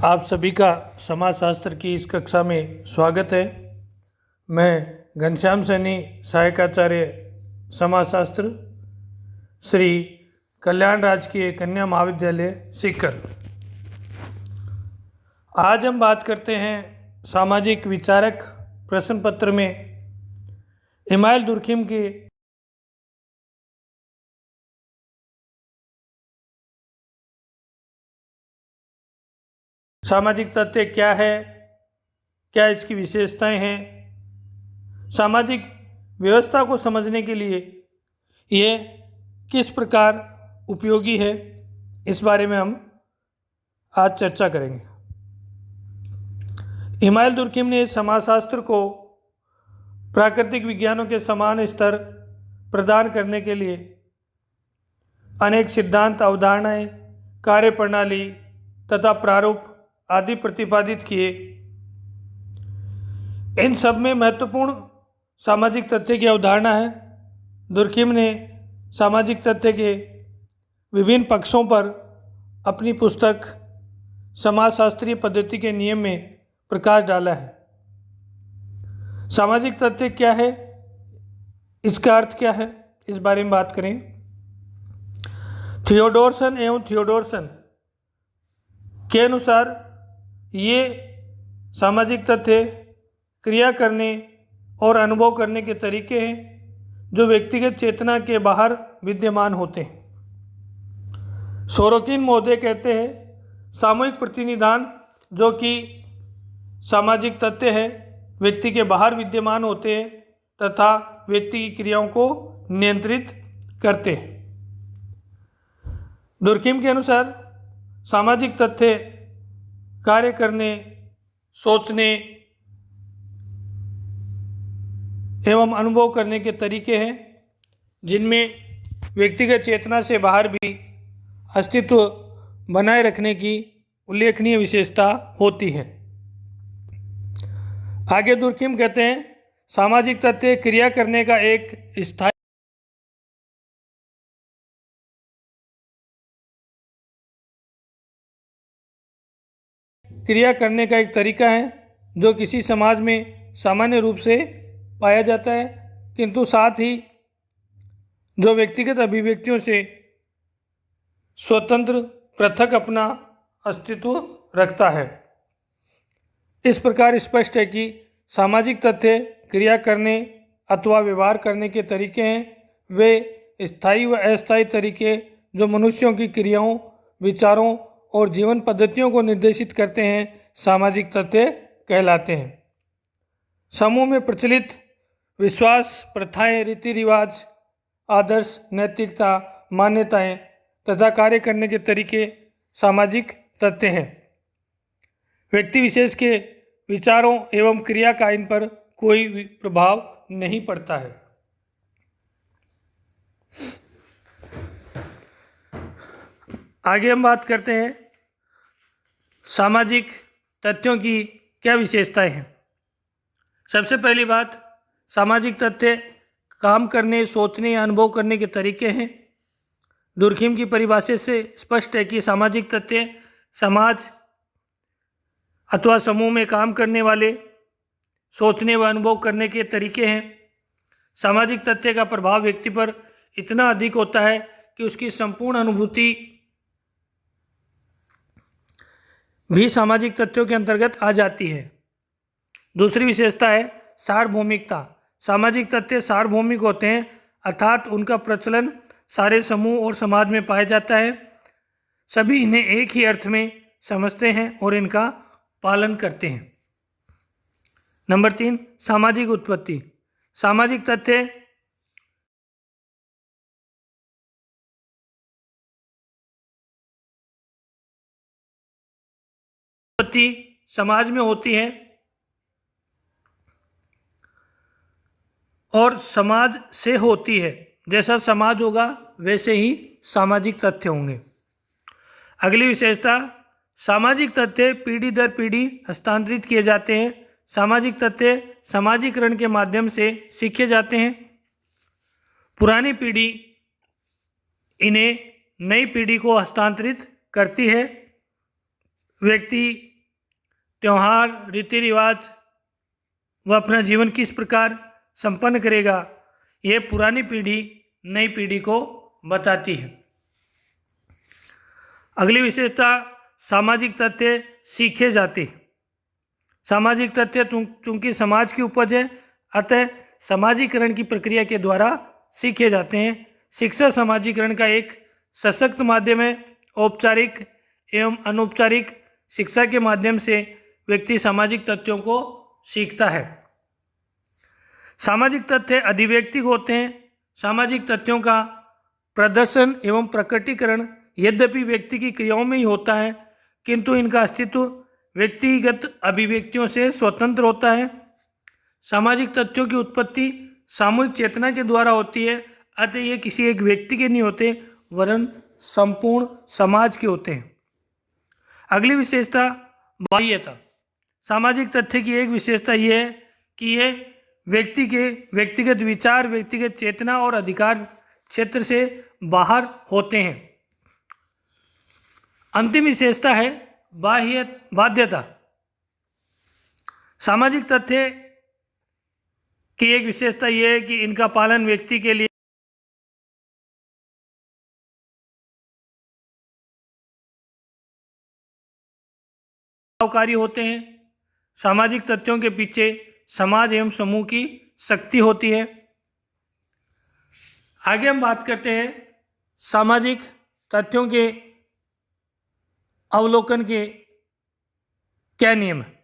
आप सभी का समाजशास्त्र की इस कक्षा में स्वागत है। मैं घनश्याम सैनी, सहायकाचार्य समाजशास्त्र, श्री कल्याण राजकीय कन्या महाविद्यालय सीकर। आज हम बात करते हैं सामाजिक विचारक प्रश्न पत्र में इमाइल दुर्खिम की सामाजिक तथ्य क्या है, क्या इसकी विशेषताएं हैं, सामाजिक व्यवस्था को समझने के लिए ये किस प्रकार उपयोगी है, इस बारे में हम आज चर्चा करेंगे। इमाइल दुर्खिम ने समाजशास्त्र को प्राकृतिक विज्ञानों के समान स्तर प्रदान करने के लिए अनेक सिद्धांत, अवधारणाएं, कार्यप्रणाली तथा प्रारूप आदि प्रतिपादित किए। इन सब में महत्वपूर्ण सामाजिक तथ्य की अवधारणा है। दुर्खिम ने सामाजिक तथ्य के विभिन्न पक्षों पर अपनी पुस्तक समाजशास्त्रीय पद्धति के नियम में प्रकाश डाला है। सामाजिक तथ्य क्या है, इसका अर्थ क्या है, इस बारे में बात करें। थियोडोरसन एवं थियोडोरसन के अनुसार ये सामाजिक तथ्य क्रिया करने और अनुभव करने के तरीके हैं जो व्यक्तिगत चेतना के बाहर विद्यमान होते हैं। सोरोकिन महोदय कहते हैं, सामूहिक प्रतिनिधान जो कि सामाजिक तथ्य है व्यक्ति के बाहर विद्यमान होते हैं तथा व्यक्ति की क्रियाओं को नियंत्रित करते हैं। दुर्खिम के अनुसार सामाजिक तथ्य कार्य करने, सोचने एवं अनुभव करने के तरीके हैं जिनमें व्यक्तिगत चेतना से बाहर भी अस्तित्व बनाए रखने की उल्लेखनीय विशेषता होती है। आगे दुर्खिम कहते हैं, सामाजिक तथ्य क्रिया करने का एक स्थायी क्रिया करने का एक तरीका है जो किसी समाज में सामान्य रूप से पाया जाता है, किंतु साथ ही जो व्यक्तिगत अभिव्यक्तियों से स्वतंत्र पृथक अपना अस्तित्व रखता है। इस प्रकार स्पष्ट है कि सामाजिक तथ्य क्रिया करने अथवा व्यवहार करने के तरीके हैं। वे स्थायी व अस्थायी तरीके जो मनुष्यों की क्रियाओं, विचारों और जीवन पद्धतियों को निर्देशित करते हैं, सामाजिक तथ्य कहलाते हैं। समूह में प्रचलित विश्वास, प्रथाएं, रीति रिवाज, आदर्श, नैतिकता, मान्यताएं तथा कार्य करने के तरीके सामाजिक तथ्य हैं। व्यक्ति विशेष के विचारों एवं क्रिया का इन पर कोई भी प्रभाव नहीं पड़ता है। आगे हम बात करते हैं सामाजिक तथ्यों की क्या विशेषताएं हैं। सबसे पहली बात, सामाजिक तथ्य काम करने, सोचने या अनुभव करने के तरीके हैं। दुर्खिम की परिभाषा से स्पष्ट है कि सामाजिक तथ्य समाज अथवा समूह में काम करने वाले सोचने व अनुभव करने के तरीके हैं। सामाजिक तथ्य का प्रभाव व्यक्ति पर इतना अधिक होता है कि उसकी संपूर्ण अनुभूति भी सामाजिक तथ्यों के अंतर्गत आ जाती है। दूसरी विशेषता है सार्वभौमिकता। सामाजिक तथ्य सार्वभौमिक होते हैं, अर्थात उनका प्रचलन सारे समूह और समाज में पाया जाता है। सभी इन्हें एक ही अर्थ में समझते हैं और इनका पालन करते हैं। नंबर 3, सामाजिक उत्पत्ति। सामाजिक तथ्य उत्पत्ति समाज में होती है और समाज से होती है। जैसा समाज होगा वैसे ही सामाजिक तथ्य होंगे। अगली विशेषता, सामाजिक तथ्य पीढ़ी दर पीढ़ी हस्तांतरित किए जाते हैं। सामाजिक तथ्य सामाजिकरण के माध्यम से सीखे जाते हैं। पुरानी पीढ़ी इन्हें नई पीढ़ी को हस्तांतरित करती है। व्यक्ति त्यौहार, रीति रिवाज, वह अपना जीवन किस प्रकार संपन्न करेगा, यह पुरानी पीढ़ी नई पीढ़ी को बताती है। अगली विशेषता, सामाजिक तथ्य सीखे जाते हैं। सामाजिक तथ्य चूंकि समाज की उपज है, अतः समाजीकरण की प्रक्रिया के द्वारा सीखे जाते हैं। शिक्षा समाजीकरण का एक सशक्त माध्यम है। औपचारिक एवं अनौपचारिक शिक्षा के माध्यम से व्यक्ति सामाजिक तथ्यों को सीखता है। सामाजिक तथ्य अधिवैयक्तिक होते हैं। सामाजिक तथ्यों का प्रदर्शन एवं प्रकटीकरण यद्यपि व्यक्ति की क्रियाओं में ही होता है, किंतु इनका अस्तित्व व्यक्तिगत अभिव्यक्तियों से स्वतंत्र होता है। सामाजिक तथ्यों की उत्पत्ति सामूहिक चेतना के द्वारा होती है, अतः ये किसी एक व्यक्ति के नहीं होते, वरन संपूर्ण समाज के होते हैं। अगली विशेषता, बाह्यता। सामाजिक तथ्य की एक विशेषता यह है कि ये व्यक्ति के व्यक्तिगत विचार, व्यक्तिगत चेतना और अधिकार क्षेत्र से बाहर होते हैं। अंतिम विशेषता है बाध्यता। सामाजिक तथ्य की एक विशेषता यह है कि इनका पालन व्यक्ति के लिए प्रभावकारी होते हैं। सामाजिक तथ्यों के पीछे समाज एवं समूह की शक्ति होती है। आगे हम बात करते हैं सामाजिक तथ्यों के अवलोकन के क्या नियम हैं।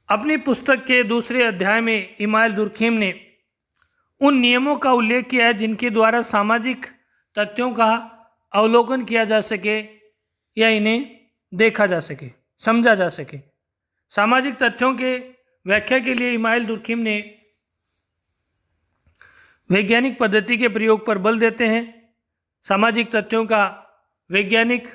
अपनी पुस्तक के दूसरे अध्याय में इमाइल दुर्खीम ने उन नियमों का उल्लेख किया है जिनके द्वारा सामाजिक तथ्यों का अवलोकन किया जा सके या इन्हें देखा जा सके, समझा जा सके। सामाजिक तथ्यों के व्याख्या के लिए इमाइल दुर्खीम ने वैज्ञानिक पद्धति के प्रयोग पर बल देते हैं। सामाजिक तथ्यों का वैज्ञानिक,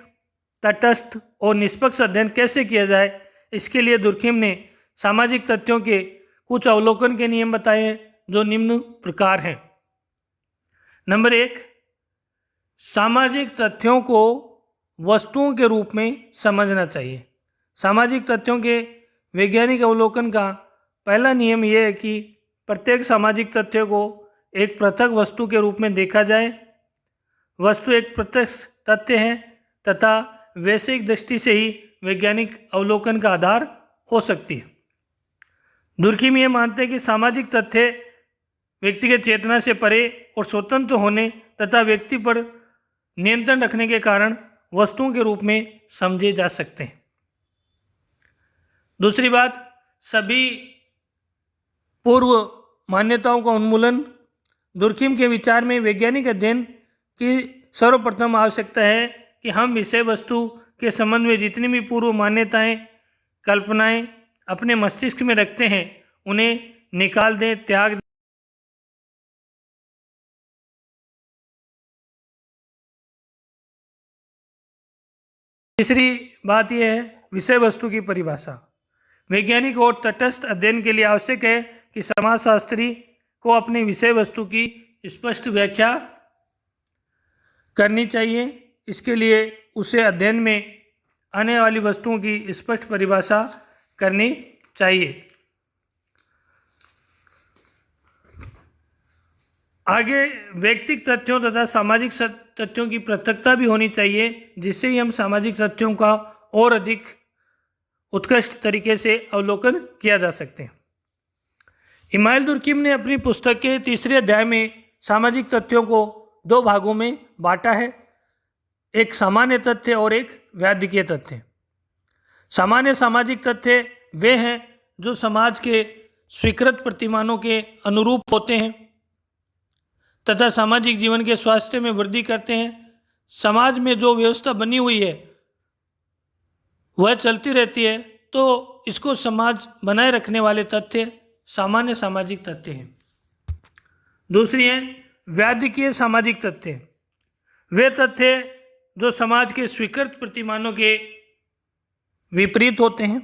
तटस्थ और निष्पक्ष अध्ययन कैसे किया जाए, इसके लिए दुर्खीम ने सामाजिक तथ्यों के कुछ अवलोकन के नियम बताए हैं, जो निम्न प्रकार हैं। नंबर 1, सामाजिक तथ्यों को वस्तुओं के रूप में समझना चाहिए। सामाजिक तथ्यों के वैज्ञानिक अवलोकन का पहला नियम यह है कि प्रत्येक सामाजिक तथ्य को एक पृथक वस्तु के रूप में देखा जाए। वस्तु एक प्रत्यक्ष तथ्य है तथा वैश्विक दृष्टि से ही वैज्ञानिक अवलोकन का आधार हो सकती है। दुर्खीम ये मानते हैं कि सामाजिक तथ्य व्यक्तिगत चेतना से परे और स्वतंत्र होने तथा व्यक्ति पर नियंत्रण रखने के कारण वस्तुओं के रूप में समझे जा सकते हैं। दूसरी बात, सभी पूर्व मान्यताओं का उन्मूलन। दुर्खीम के विचार में वैज्ञानिक अध्ययन की सर्वप्रथम आवश्यकता है कि हम विषय वस्तु के संबंध में जितनी भी पूर्व मान्यताएं, कल्पनाएं अपने मस्तिष्क में रखते हैं, उन्हें निकाल दें, त्याग दें। तीसरी बात यह है विषय वस्तु की परिभाषा। वैज्ञानिक और तटस्थ अध्ययन के लिए आवश्यक है कि समाजशास्त्री को अपने विषय वस्तु की स्पष्ट व्याख्या करनी चाहिए। इसके लिए उसे अध्ययन में आने वाली वस्तुओं की स्पष्ट परिभाषा करनी चाहिए। आगे व्यक्तिगत तथ्यों तथा सामाजिक तथ्यों की पृथकता भी होनी चाहिए, जिससे ही हम सामाजिक तथ्यों का और अधिक उत्कृष्ट तरीके से अवलोकन किया जा सकते हैं। इमाइल दुर्खीम ने अपनी पुस्तक के तीसरे अध्याय में सामाजिक तथ्यों को 2 भागों में बांटा है, एक सामान्य तथ्य और एक व्याधिकीय तथ्य। सामान्य सामाजिक तथ्य वे हैं जो समाज के स्वीकृत प्रतिमानों के अनुरूप होते हैं तथा सामाजिक जीवन के स्वास्थ्य में वृद्धि करते हैं। समाज में जो व्यवस्था बनी हुई है वह चलती रहती है, तो इसको समाज बनाए रखने वाले तथ्य सामान्य सामाजिक तथ्य हैं। दूसरी है व्याधिकीय सामाजिक तथ्य। वे तथ्य जो समाज के स्वीकृत प्रतिमानों के विपरीत होते हैं,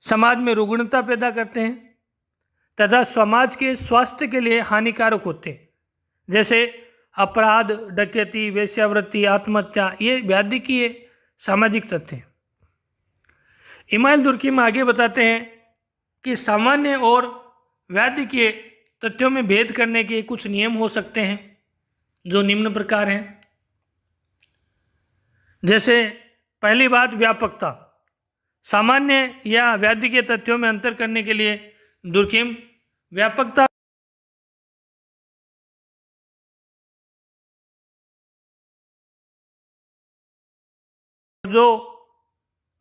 समाज में रुग्णता पैदा करते हैं तथा समाज के स्वास्थ्य के लिए हानिकारक होते हैं, जैसे अपराध, डकैती, वेश्यावृत्ति, आत्महत्या। ये व्याधिकीय सामाजिक तथ्य। इमाइल दुर्खिम आगे बताते हैं कि सामान्य और व्याधिकीय तथ्यों में भेद करने के कुछ नियम हो सकते हैं जो निम्न प्रकार हैं। जैसे पहली बात, व्यापकता। सामान्य या व्याधिकीय तथ्यों में अंतर करने के लिए दुर्खिम व्यापकता जो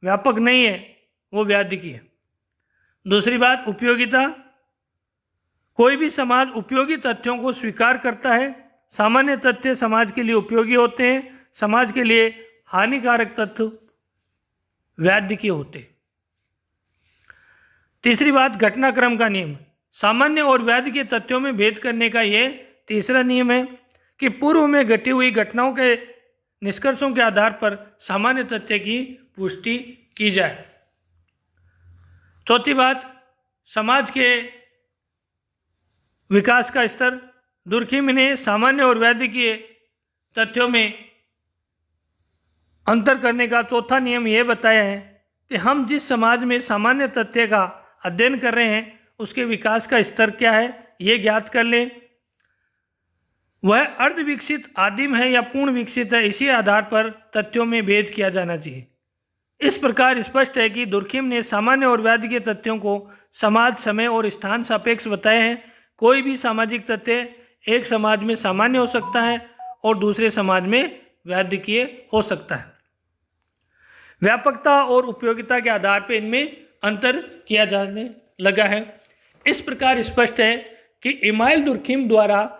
व्यापक नहीं है वो व्याधिकीय है। दूसरी बात, उपयोगिता। कोई भी समाज उपयोगी तथ्यों को स्वीकार करता है। सामान्य तथ्य समाज के लिए उपयोगी होते हैं, समाज के लिए हानिकारक तथ्य व्याधिकीय होते हैं। तीसरी बात, घटनाक्रम का नियम। सामान्य और व्याधिकीय तथ्यों में भेद करने का यह तीसरा नियम है कि पूर्व में घटी हुई घटनाओं के निष्कर्षों के आधार पर सामान्य तथ्य की पुष्टि की जाए। चौथी बात, समाज के विकास का स्तर। दुर्खिम ने सामान्य और व्याधिकीय तथ्यों में अंतर करने का चौथा नियम यह बताया है कि हम जिस समाज में सामान्य तथ्य का अध्ययन कर रहे हैं उसके विकास का स्तर क्या है ये ज्ञात कर लें। वह अर्धविकसित, आदिम है या पूर्ण विकसित है, इसी आधार पर तथ्यों में भेद किया जाना चाहिए। इस प्रकार स्पष्ट है कि दुर्खिम ने सामान्य और व्याधिकीय तथ्यों को समाज, समय और स्थान सापेक्ष बताए हैं। कोई भी सामाजिक तथ्य एक समाज में सामान्य हो सकता है और दूसरे समाज में व्याधिकीय हो सकता है। व्यापकता और उपयोगिता के आधार पर इनमें अंतर किया जाने लगा है। इस प्रकार स्पष्ट है कि इमाइल दुर्खिम द्वारा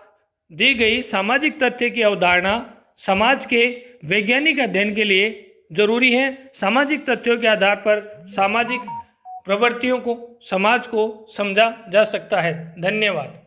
दी गई सामाजिक तथ्य की अवधारणा समाज के वैज्ञानिक अध्ययन के लिए जरूरी है। सामाजिक तथ्यों के आधार पर सामाजिक प्रवृत्तियों को, समाज को समझा जा सकता है। धन्यवाद।